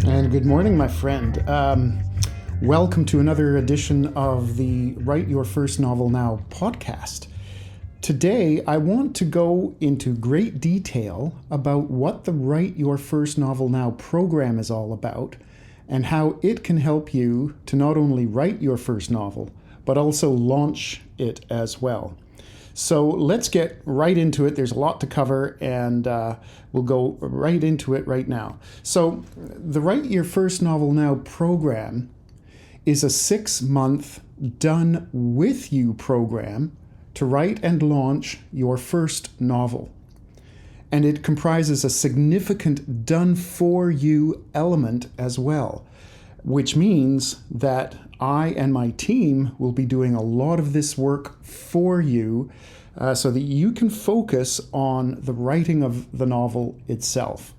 And good morning, my friend. Welcome to another edition of the Write Your First Novel Now podcast. Today, I want to go into great detail about what the Write Your First Novel Now program is all about and how it can help you to not only write your first novel, but also launch it as well. So let's get right into it. There's a lot to cover, and we'll go right into it right now. So the Write Your First Novel Now program is a 6-month done with you program to write and launch your first novel. And it comprises a significant done for you element as well, which means that I and my team will be doing a lot of this work for you so that you can focus on the writing of the novel itself.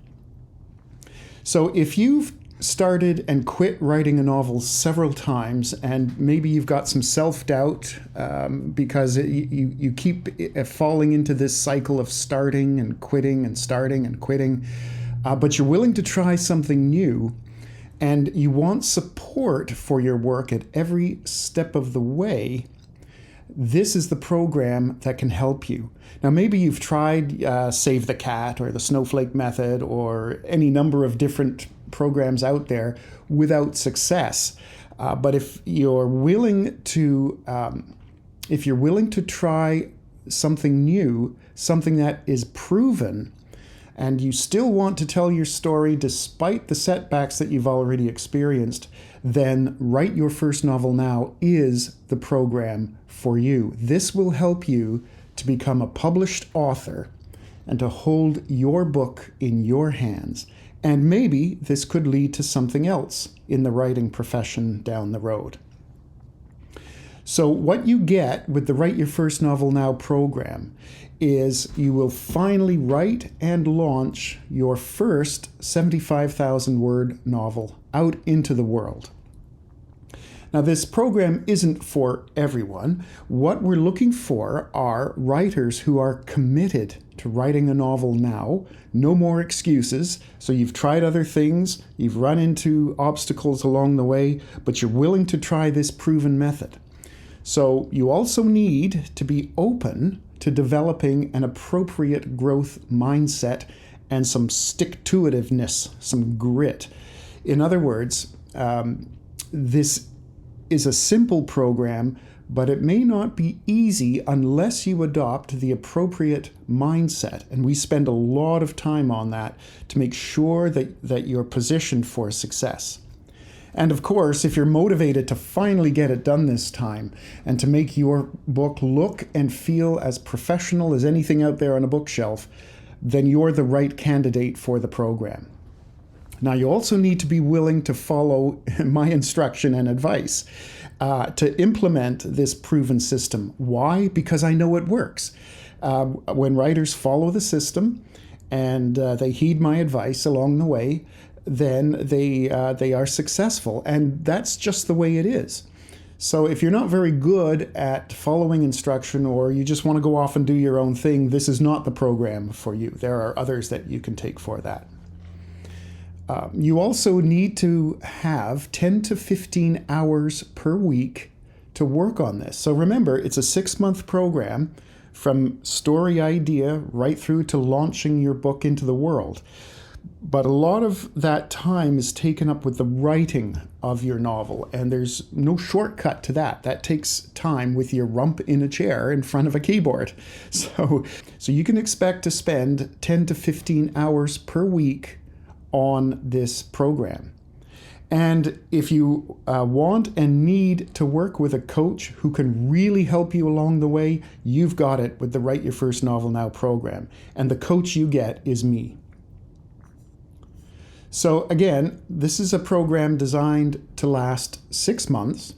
So if you've started and quit writing a novel several times, and maybe you've got some self-doubt because you keep falling into this cycle of starting and quitting and starting and quitting, but you're willing to try something new, and you want support for your work at every step of the way, this is the program that can help you. Now, maybe you've tried Save the Cat or the Snowflake Method or any number of different programs out there without success. But if you're willing to try something new, something that is proven, and you still want to tell your story despite the setbacks that you've already experienced, then Write Your First Novel Now is the program for you. This will help you to become a published author and to hold your book in your hands. And maybe this could lead to something else in the writing profession down the road. So what you get with the Write Your First Novel Now program is you will finally write and launch your first 75,000 word novel out into the world. Now, this program isn't for everyone. What we're looking for are writers who are committed to writing a novel now. No more excuses. So you've tried other things, you've run into obstacles along the way, but you're willing to try this proven method. So you also need to be open to developing an appropriate growth mindset and some stick-to-itiveness, some grit. In other words, this is a simple program, but it may not be easy unless you adopt the appropriate mindset. And we spend a lot of time on that to make sure that you're positioned for success. And of course, if you're motivated to finally get it done this time and to make your book look and feel as professional as anything out there on a bookshelf, then you're the right candidate for the program. Now, you also need to be willing to follow my instruction and advice to implement this proven system. Why? Because I know it works. When writers follow the system and they heed my advice along the way, then they are successful. And that's just the way it is. So if you're not very good at following instruction, or you just want to go off and do your own thing, this is not the program for you. There are others that you can take for that. You also need to have 10 to 15 hours per week to work on this. So remember, it's a 6-month program from story idea right through to launching your book into the world. But a lot of that time is taken up with the writing of your novel, and there's no shortcut to that. That takes time with your rump in a chair in front of a keyboard. So you can expect to spend 10 to 15 hours per week on this program. And if you want and need to work with a coach who can really help you along the way, you've got it with the Write Your First Novel Now program. And the coach you get is me. So again, this is a program designed to last 6 months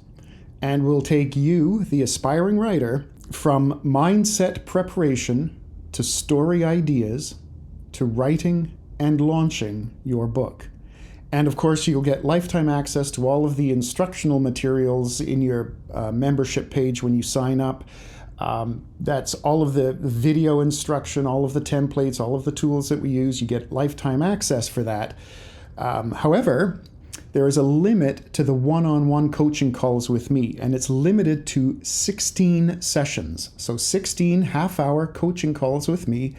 and will take you, the aspiring writer, from mindset preparation to story ideas to writing and launching your book. And of course, you'll get lifetime access to all of the instructional materials in your membership page when you sign up. That's all of the video instruction, all of the templates, all of the tools that we use. You get lifetime access for that. However, there is a limit to the one-on-one coaching calls with me, and it's limited to 16 sessions. So 16 half-hour coaching calls with me,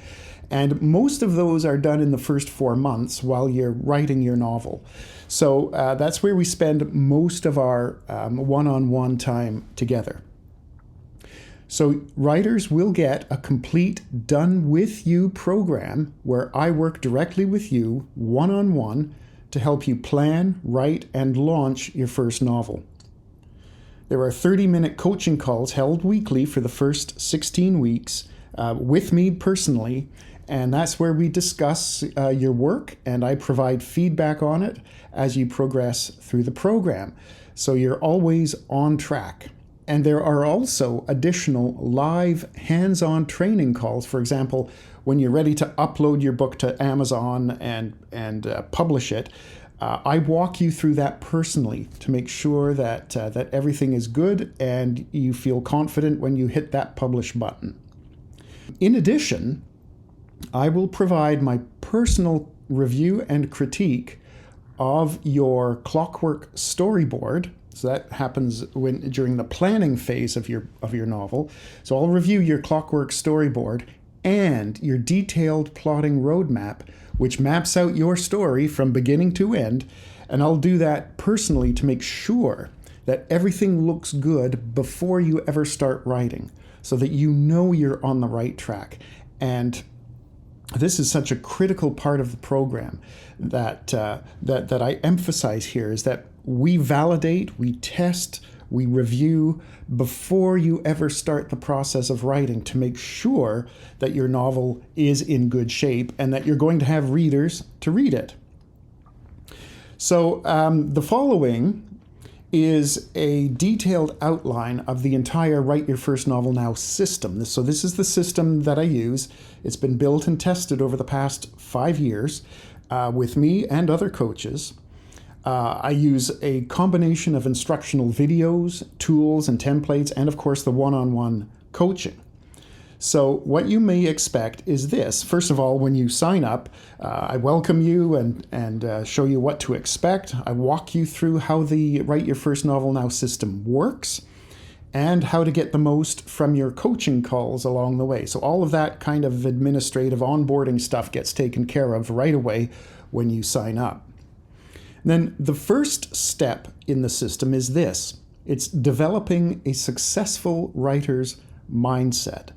and most of those are done in the first 4 months while you're writing your novel. So that's where we spend most of our one-on-one time together. So writers will get a complete done-with-you program where I work directly with you, one-on-one, to help you plan, write, and launch your first novel. There are 30-minute coaching calls held weekly for the first 16 weeks with me personally, and that's where we discuss your work, and I provide feedback on it as you progress through the program. So you're always on track. And there are also additional live hands-on training calls. For example, when you're ready to upload your book to Amazon and publish it, I walk you through that personally to make sure that everything is good and you feel confident when you hit that publish button. In addition, I will provide my personal review and critique of your clockwork storyboard. So that happens during the planning phase of your novel. So I'll review your clockwork storyboard and your detailed plotting roadmap, which maps out your story from beginning to end. And I'll do that personally to make sure that everything looks good before you ever start writing, so that you know you're on the right track. And this is such a critical part of the program that I emphasize here, is that we validate, we test, we review before you ever start the process of writing to make sure that your novel is in good shape and that you're going to have readers to read it. So the following is a detailed outline of the entire Write Your First Novel Now system. So this is the system that I use. It's been built and tested over the past 5 years with me and other coaches. I use a combination of instructional videos, tools, and templates, and of course the one-on-one coaching. So what you may expect is this. First of all, when you sign up, I welcome you and show you what to expect. I walk you through how the Write Your First Novel Now system works and how to get the most from your coaching calls along the way. So all of that kind of administrative onboarding stuff gets taken care of right away when you sign up. Then the first step in the system is this. It's developing a successful writer's mindset.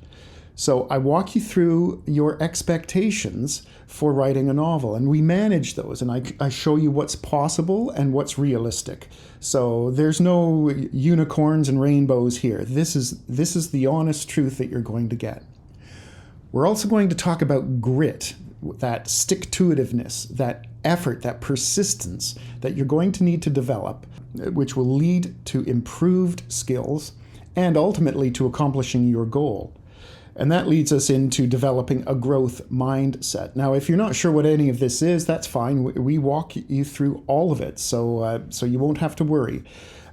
So I walk you through your expectations for writing a novel, and we manage those, and I show you what's possible and what's realistic. So there's no unicorns and rainbows here. This is the honest truth that you're going to get. We're also going to talk about grit, that stick-to-itiveness, that effort, that persistence that you're going to need to develop, which will lead to improved skills and ultimately to accomplishing your goal. And that leads us into developing a growth mindset. Now, if you're not sure what any of this is, that's fine. We walk you through all of it, so you won't have to worry.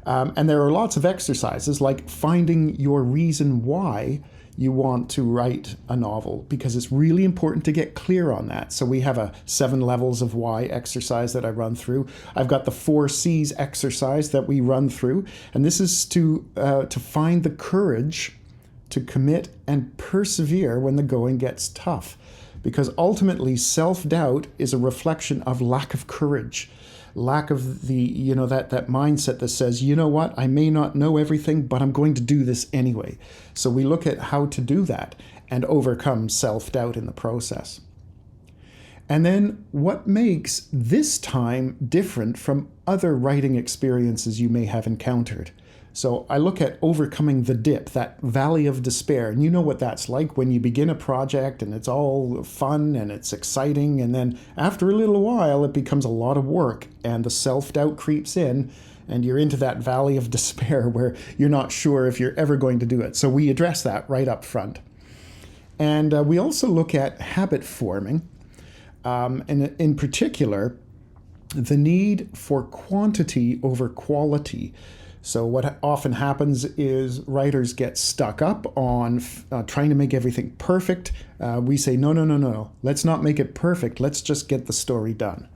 And there are lots of exercises like finding your reason why you want to write a novel, because it's really important to get clear on that. So we have a 7 levels of why exercise that I run through. I've got the 4 C's exercise that we run through, and this is to find the courage to commit and persevere when the going gets tough, because ultimately self-doubt is a reflection of lack of courage, lack of the, that mindset that says, you know what, I may not know everything, but I'm going to do this anyway. So we look at how to do that and overcome self-doubt in the process. And then what makes this time different from other writing experiences you may have encountered? So I look at overcoming the dip, that valley of despair. And you know what that's like when you begin a project and it's all fun and it's exciting. And then after a little while, it becomes a lot of work and the self-doubt creeps in and you're into that valley of despair where you're not sure if you're ever going to do it. So we address that right up front. And we also look at habit forming, and in particular, the need for quantity over quality. So what often happens is writers get stuck up on trying to make everything perfect. We say, no. Let's not make it perfect. Let's just get the story done.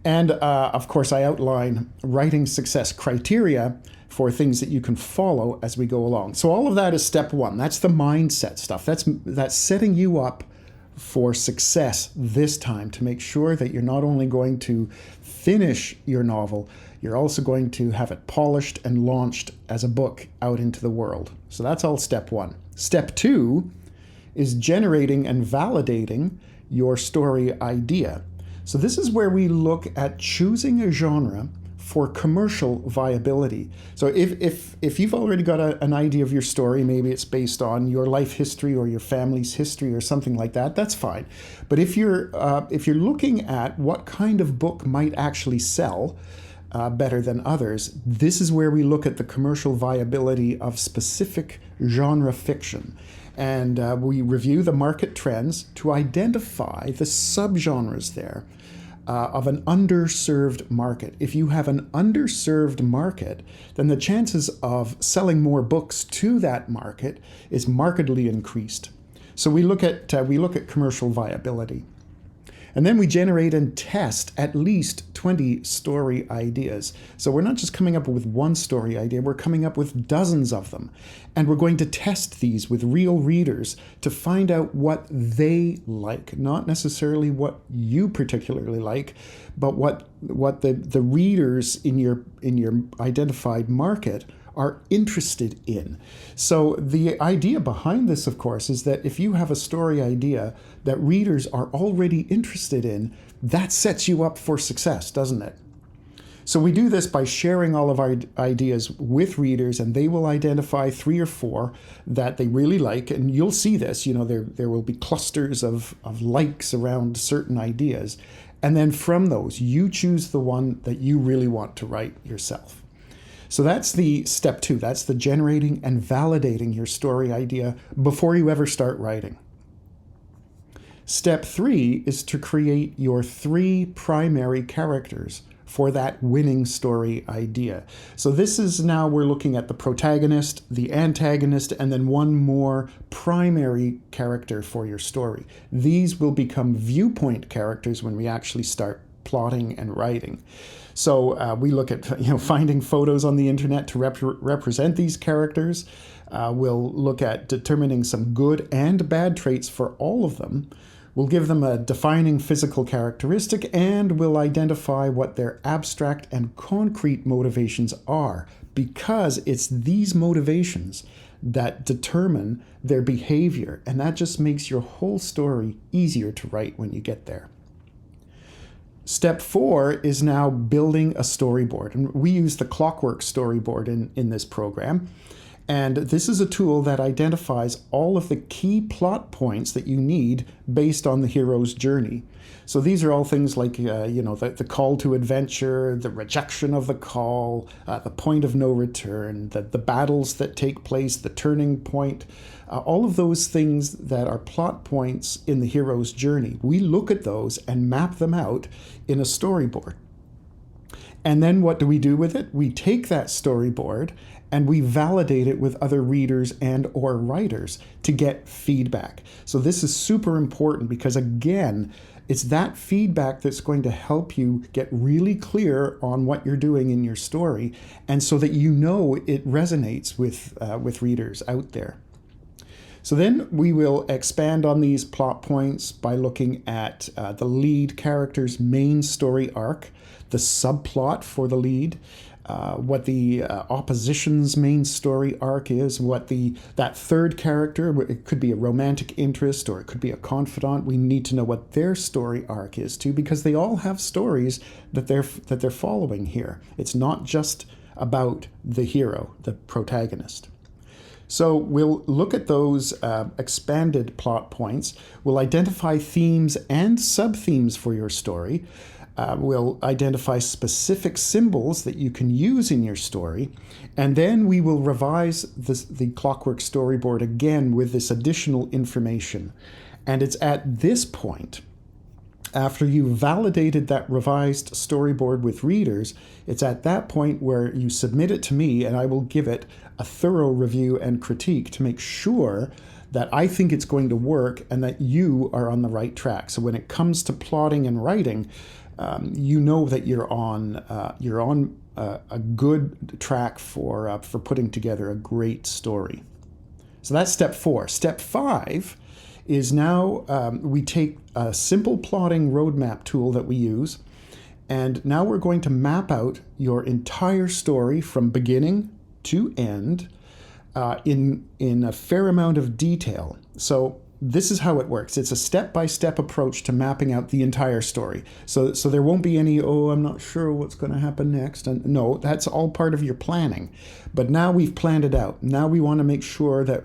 And of course, I outline writing success criteria for things that you can follow as we go along. So all of that is step one. That's the mindset stuff. That's setting you up for success this time, to make sure that you're not only going to finish your novel, you're also going to have it polished and launched as a book out into the world. So that's all step one. Step two is generating and validating your story idea. So this is where we look at choosing a genre for commercial viability. So if you've already got an idea of your story, maybe it's based on your life history or your family's history or something like that, that's fine. But if you're looking at what kind of book might actually sell better than others, this is where we look at the commercial viability of specific genre fiction. And we review the market trends to identify the subgenres there of an underserved market. If you have an underserved market, then the chances of selling more books to that market is markedly increased. So we look at commercial viability. And then we generate and test at least 20 story ideas. So we're not just coming up with one story idea, we're coming up with dozens of them. And we're going to test these with real readers to find out what they like, not necessarily what you particularly like, but what the readers in your identified market are interested in. So the idea behind this, of course, is that if you have a story idea that readers are already interested in, that sets you up for success, doesn't it? So we do this by sharing all of our ideas with readers, and they will identify 3 or 4 that they really like. And you'll see this, there will be clusters of likes around certain ideas. And then from those, you choose the one that you really want to write yourself. So that's the step 2. That's the generating and validating your story idea before you ever start writing. Step 3 is to create your 3 primary characters for that winning story idea. So this is now we're looking at the protagonist, the antagonist, and then one more primary character for your story. These will become viewpoint characters when we actually start plotting and writing. So we look at finding photos on the internet to represent these characters. We'll look at determining some good and bad traits for all of them. We'll give them a defining physical characteristic, and we'll identify what their abstract and concrete motivations are, because it's these motivations that determine their behavior, and that just makes your whole story easier to write when you get there. Step 4 is now building a storyboard. And we use the Clockwork storyboard in this program. And this is a tool that identifies all of the key plot points that you need based on the hero's journey. So these are all things like, the call to adventure, the rejection of the call, the point of no return, the battles that take place, the turning point, all of those things that are plot points in the hero's journey. We look at those and map them out in a storyboard. And then what do we do with it? We take that storyboard and we validate it with other readers and or writers to get feedback. So this is super important because, again, it's that feedback that's going to help you get really clear on what you're doing in your story, and so that it resonates with readers out there. So then we will expand on these plot points by looking at the lead character's main story arc, the subplot for the lead, what the opposition's main story arc is, what that third character, it could be a romantic interest or it could be a confidant. We need to know what their story arc is too, because they all have stories that they're following here. It's not just about the hero, the protagonist. So we'll look at those expanded plot points. We'll identify themes and sub-themes for your story. We'll identify specific symbols that you can use in your story. And then we will revise the Clockwork storyboard again with this additional information. And it's at this point, After you've validated that revised storyboard with readers, it's at that point where you submit it to me and I will give it a thorough review and critique to make sure that I think it's going to work and that you are on the right track. So when it comes to plotting and writing, you know that you're on a good track for putting together a great story. So that's step 4. Step 5 is now we take a simple plotting roadmap tool that we use, and now we're going to map out your entire story from beginning to end in a fair amount of detail. So this is how it works. It's a step-by-step approach to mapping out the entire story. So there won't be any, I'm not sure what's going to happen next. And no, that's all part of your planning. But now we've planned it out. Now we want to make sure that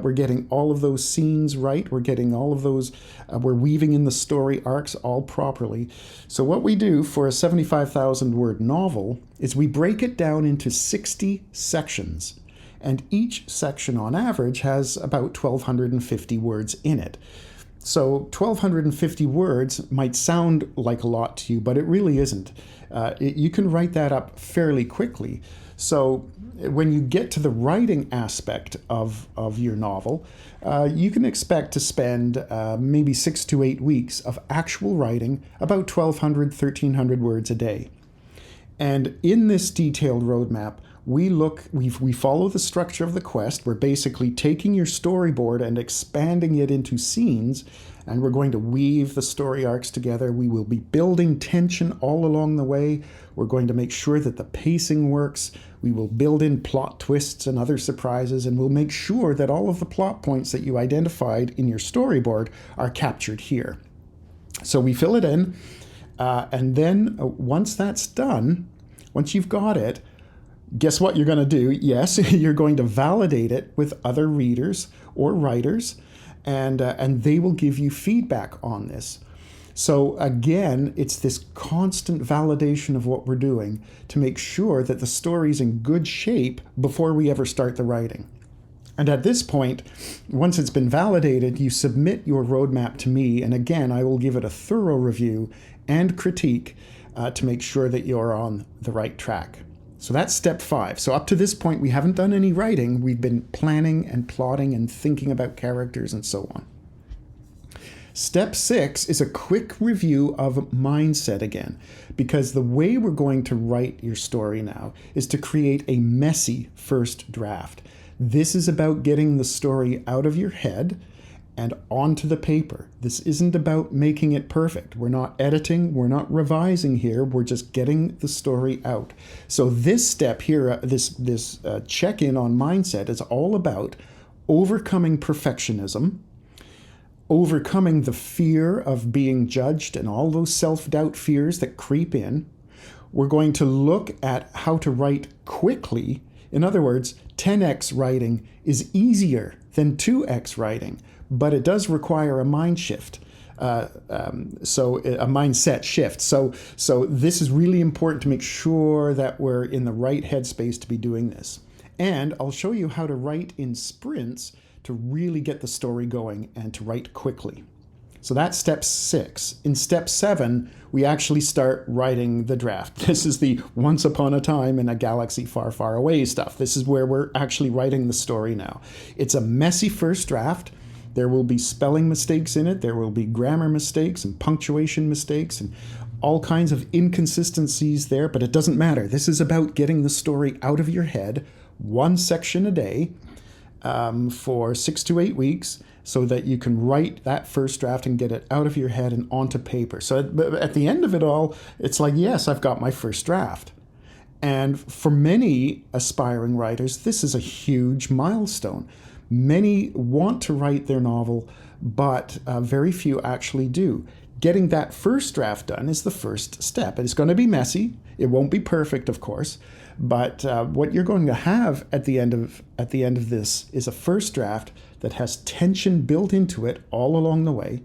we're getting all of those scenes right. We're getting all of those, we're weaving in the story arcs all properly. So what we do for a 75,000 word novel is we break it down into 60 sections. And each section on average has about 1,250 words in it. So 1,250 words might sound like a lot to you, but it really isn't. You can write that up fairly quickly. So when you get to the writing aspect of your novel, you can expect to spend maybe 6 to 8 weeks of actual writing, about 1,200, 1,300 words a day. And in this detailed roadmap, we follow the structure of the quest. We're basically taking your storyboard and expanding it into scenes, and we're going to weave the story arcs together. We will be building tension all along the way. We're going to make sure that the pacing works. We will build in plot twists and other surprises, and we'll make sure that all of the plot points that you identified in your storyboard are captured here. So we fill it in, and then once that's done, once you've got it, guess what you're going to do? Yes, you're going to validate it with other readers or writers, and they will give you feedback on this. So again, it's this constant validation of what we're doing to make sure that the story's in good shape before we ever start the writing. And at this point, once it's been validated, you submit your roadmap to me, and again, I will give it a thorough review and critique to make sure that you're on the right track. So that's step 5. So up to this point, we haven't done any writing. We've been planning and plotting and thinking about characters and so on. Step 6 is a quick review of mindset again, because the way we're going to write your story now is to create a messy first draft. This is about getting the story out of your head and onto the paper. This isn't about making it perfect. We're not editing, we're not revising here, we're just getting the story out. So this step here, this check-in on mindset is all about overcoming perfectionism, overcoming the fear of being judged and all those self-doubt fears that creep in. We're going to look at how to write quickly. In other words, 10x writing is easier than 2x writing, but it does require a mind shift. So a mindset shift. So this is really important to make sure that we're in the right headspace to be doing this. And I'll show you how to write in sprints to really get the story going and to write quickly. So that's step 6. In step 7, we actually start writing the draft. This is the once upon a time in a galaxy far, far away stuff. This is where we're actually writing the story now. It's a messy first draft. There will be spelling mistakes in it. There will be grammar mistakes and punctuation mistakes and all kinds of inconsistencies there, but it doesn't matter. This is about getting the story out of your head, one section a day, for 6 to 8 weeks, so that you can write that first draft and get it out of your head and onto paper. So at the end of it all, it's like, yes, I've got my first draft. And for many aspiring writers, this is a huge milestone. Many want to write their novel, but very few actually do. Getting that first draft done is the first step. It's going to be messy. It won't be perfect, of course, but what you're going to have at the end of this is a first draft that has tension built into it all along the way.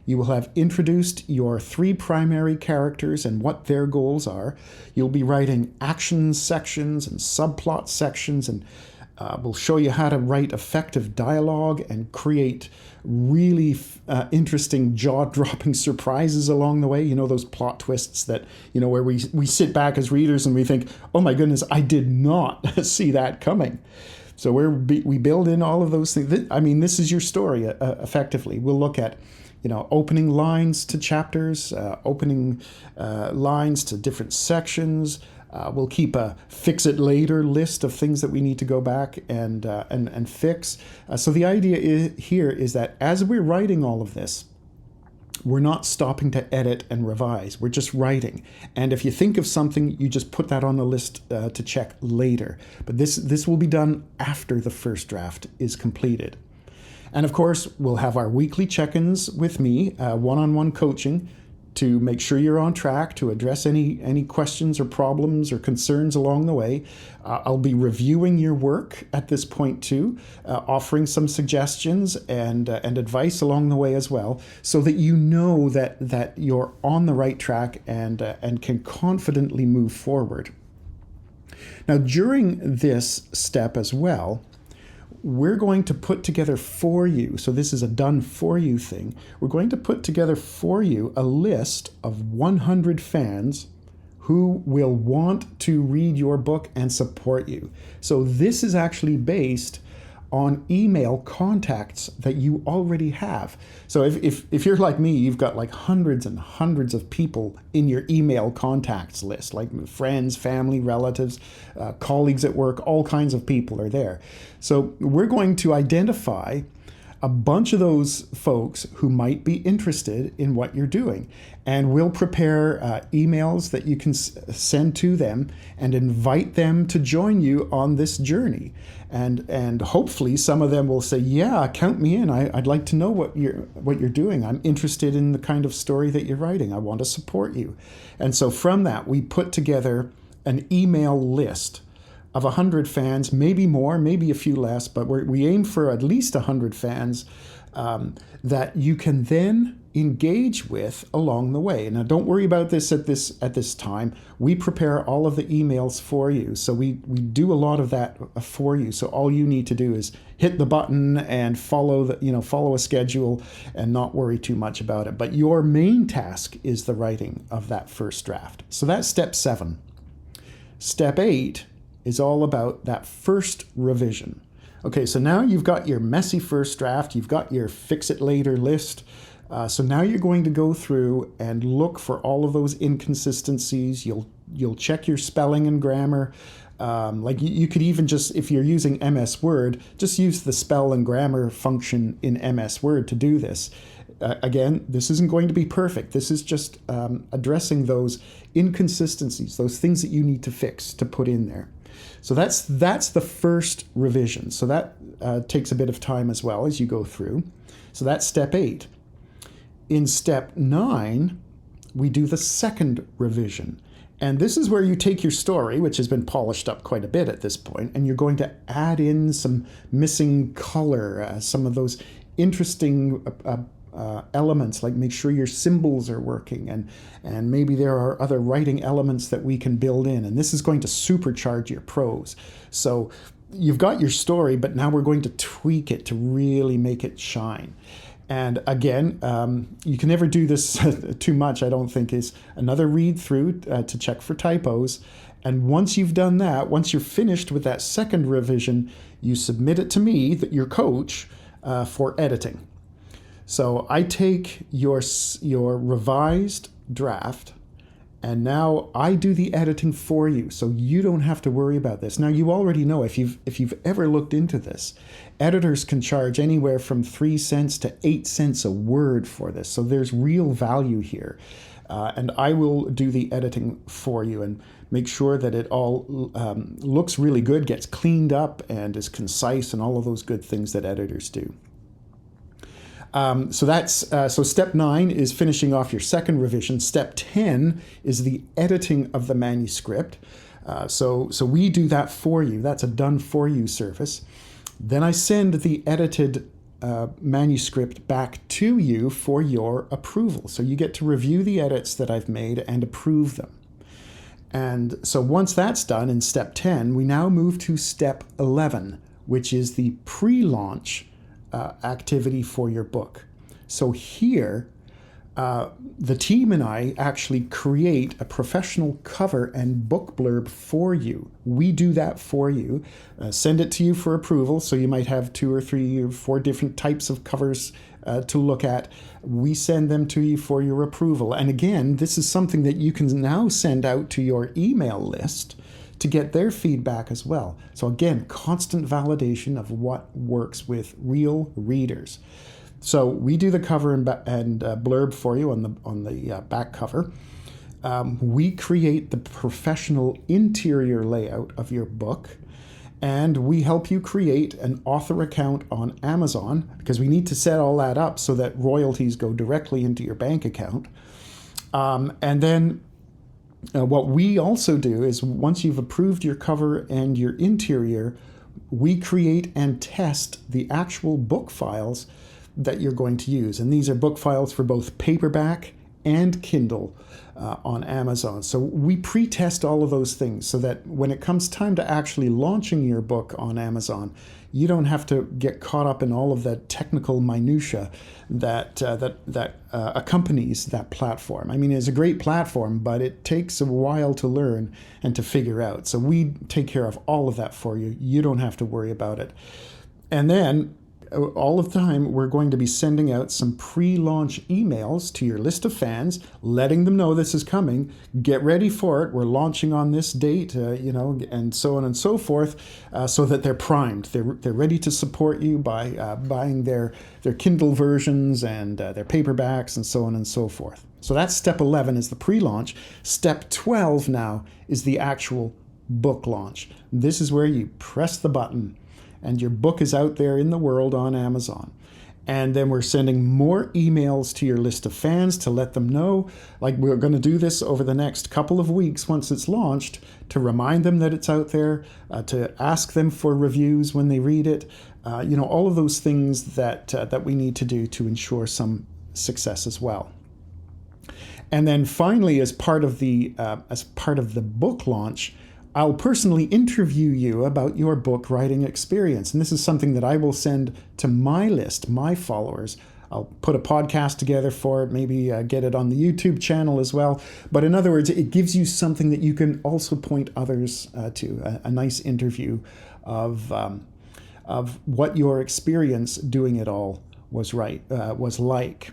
You will have introduced your 3 primary characters and what their goals are. You'll be writing action sections and subplot sections and We'll show you how to write effective dialogue and create really interesting jaw-dropping surprises along the way. You know, those plot twists that, you know, where we sit back as readers and we think, oh my goodness, I did not see that coming. So we build in all of those things. I mean, this is your story effectively. We'll look at, you know, opening lines to chapters, opening lines to different sections. We'll keep a fix-it-later list of things that we need to go back and fix. So the idea here is that as we're writing all of this, we're not stopping to edit and revise. We're just writing. And if you think of something, you just put that on the list to check later. But this will be done after the first draft is completed. And of course, we'll have our weekly check-ins with me, one-on-one coaching, to make sure you're on track, to address any questions or problems or concerns along the way. I'll be reviewing your work at this point too, offering some suggestions and advice along the way as well, so that you know that you're on the right track and can confidently move forward. Now, during this step as well, we're going to put together for you, so this is a done for you thing, we're going to put together for you a list of 100 fans who will want to read your book and support you. So this is actually based on email contacts that you already have. So if you're like me, you've got like hundreds and hundreds of people in your email contacts list, like friends, family, relatives, colleagues at work, all kinds of people are there. So we're going to identify a bunch of those folks who might be interested in what you're doing. And we'll prepare emails that you can send to them and invite them to join you on this journey. And hopefully some of them will say, yeah, count me in. I'd like to know what you're doing. I'm interested in the kind of story that you're writing. I want to support you. And so from that, we put together an email list of 100 fans, maybe more, maybe a few less, but we aim for at least 100 fans that you can then engage with along the way. Now, don't worry about this at this time. We prepare all of the emails for you, so we do a lot of that for you. So all you need to do is hit the button and follow a schedule and not worry too much about it. But your main task is the writing of that first draft. So that's step 7. Step 8 is all about that first revision. Okay, so now you've got your messy first draft, you've got your fix-it-later list. So now you're going to go through and look for all of those inconsistencies. You'll check your spelling and grammar. Like you could even just, if you're using MS Word, just use the spell and grammar function in MS Word to do this. Again, this isn't going to be perfect. This is just addressing those inconsistencies, those things that you need to fix, to put in there. So that's the first revision. So that takes a bit of time as well as you go through. So that's step 8. In step 9, we do the second revision. And this is where you take your story, which has been polished up quite a bit at this point, and you're going to add in some missing color, some of those interesting elements, like make sure your symbols are working, and maybe there are other writing elements that we can build in. And this is going to supercharge your prose. So you've got your story, but now we're going to tweak it to really make it shine. And again, you can never do this too much, I don't think, is another read through to check for typos. And once you've done that, once you're finished with that second revision, you submit it to me, your coach, for editing. So I take your revised draft, and now I do the editing for you, so you don't have to worry about this. Now, you already know, if you've ever looked into this, editors can charge anywhere from 3 cents to 8 cents a word for this. So there's real value here. And I will do the editing for you and make sure that it all looks really good, gets cleaned up, and is concise, and all of those good things that editors do. So step 9 is finishing off your second revision. Step 10 is the editing of the manuscript. So we do that for you. That's a done for you service. Then I send the edited manuscript back to you for your approval. So you get to review the edits that I've made and approve them. And so once that's done in step 10, we now move to step 11, which is the pre-launch activity for your book. So here, the team and I actually create a professional cover and book blurb for you. We do that for you, send it to you for approval. So you might have 2 or 3 or 4 different types of covers to look at. We send them to you for your approval. And again, this is something that you can now send out to your email list to get their feedback as well. So again, constant validation of what works with real readers. So we do the cover and blurb for you on the back cover. We create the professional interior layout of your book, and we help you create an author account on Amazon, because we need to set all that up so that royalties go directly into your bank account. And then what we also do is, once you've approved your cover and your interior, we create and test the actual book files that you're going to use. And these are book files for both paperback and Kindle on Amazon. So we pre-test all of those things so that when it comes time to actually launching your book on Amazon, you don't have to get caught up in all of that technical minutia that accompanies that platform. I mean, it's a great platform, but it takes a while to learn and to figure out. So we take care of all of that for you. You don't have to worry about it. And then all of the time, we're going to be sending out some pre-launch emails to your list of fans, letting them know this is coming. Get ready for it. We're launching on this date, and so on and so forth, so that they're primed. They're ready to support you by buying their Kindle versions and their paperbacks and so on and so forth. So that's step 11 is the pre-launch. Step 12 now is the actual book launch. This is where you press the button and your book is out there in the world on Amazon. And then we're sending more emails to your list of fans to let them know, like we're going to do this over the next couple of weeks once it's launched, to remind them that it's out there, to ask them for reviews when they read it, all of those things that we need to do to ensure some success as well. And then finally, as part of the book launch, I'll personally interview you about your book writing experience. And this is something that I will send to my list, my followers. I'll put a podcast together for it, maybe get it on the YouTube channel as well. But in other words, it gives you something that you can also point others to, a nice interview of what your experience doing it all was like.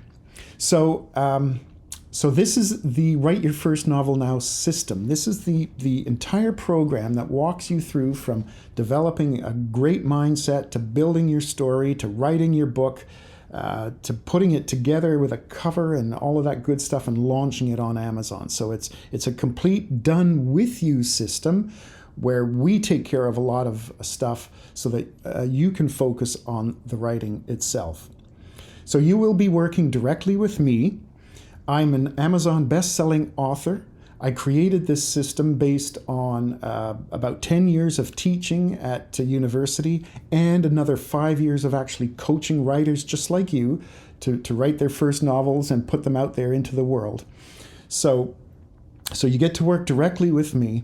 So this is the Write Your First Novel Now system. This is the entire program that walks you through from developing a great mindset to building your story to writing your book to putting it together with a cover and all of that good stuff and launching it on Amazon. So it's a complete done with you system where we take care of a lot of stuff so that you can focus on the writing itself. So you will be working directly with me. I'm an Amazon best-selling author. I created this system based on about 10 years of teaching at university and another 5 years of actually coaching writers just like you to write their first novels and put them out there into the world. So you get to work directly with me.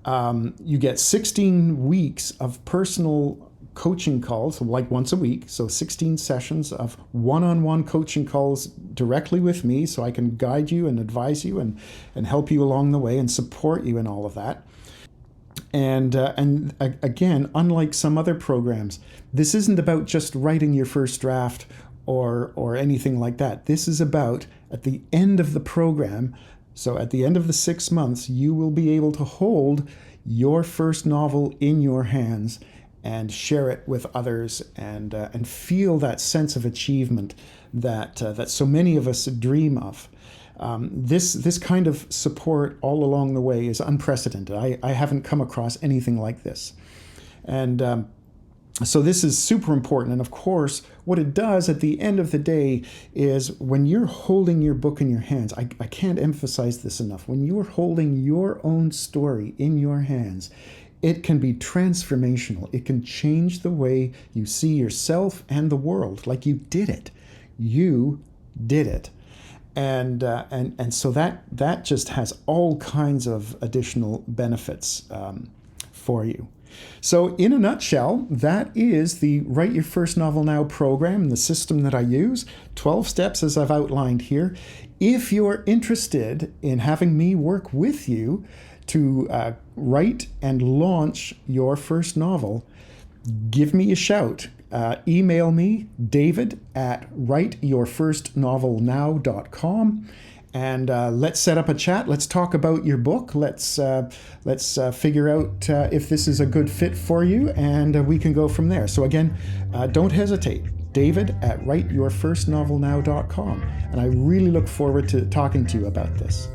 You get 16 weeks of personal coaching calls, like once a week. So 16 sessions of one-on-one coaching calls directly with me so I can guide you and advise you and help you along the way and support you in all of that. And again, unlike some other programs, this isn't about just writing your first draft or anything like that. This is about, at the end of the program, so at the end of the 6 months, you will be able to hold your first novel in your hands and share it with others and feel that sense of achievement that so many of us dream of. This kind of support all along the way is unprecedented. I haven't come across anything like this. And so this is super important. And of course, what it does at the end of the day is when you're holding your book in your hands, I can't emphasize this enough, when you're holding your own story in your hands, it can be transformational. It can change the way you see yourself and the world. Like you did it. You did it. And so that just has all kinds of additional benefits for you. So in a nutshell, that is the Write Your First Novel Now program, the system that I use. 12 steps as I've outlined here. If you're interested in having me work with you to write and launch your first novel, give me a shout. Email me, david@writeyourfirstnovelnow.com, and let's set up a chat. Let's talk about your book. Let's figure out if this is a good fit for you, and we can go from there. So again, don't hesitate. david@writeyourfirstnovelnow.com, and I really look forward to talking to you about this.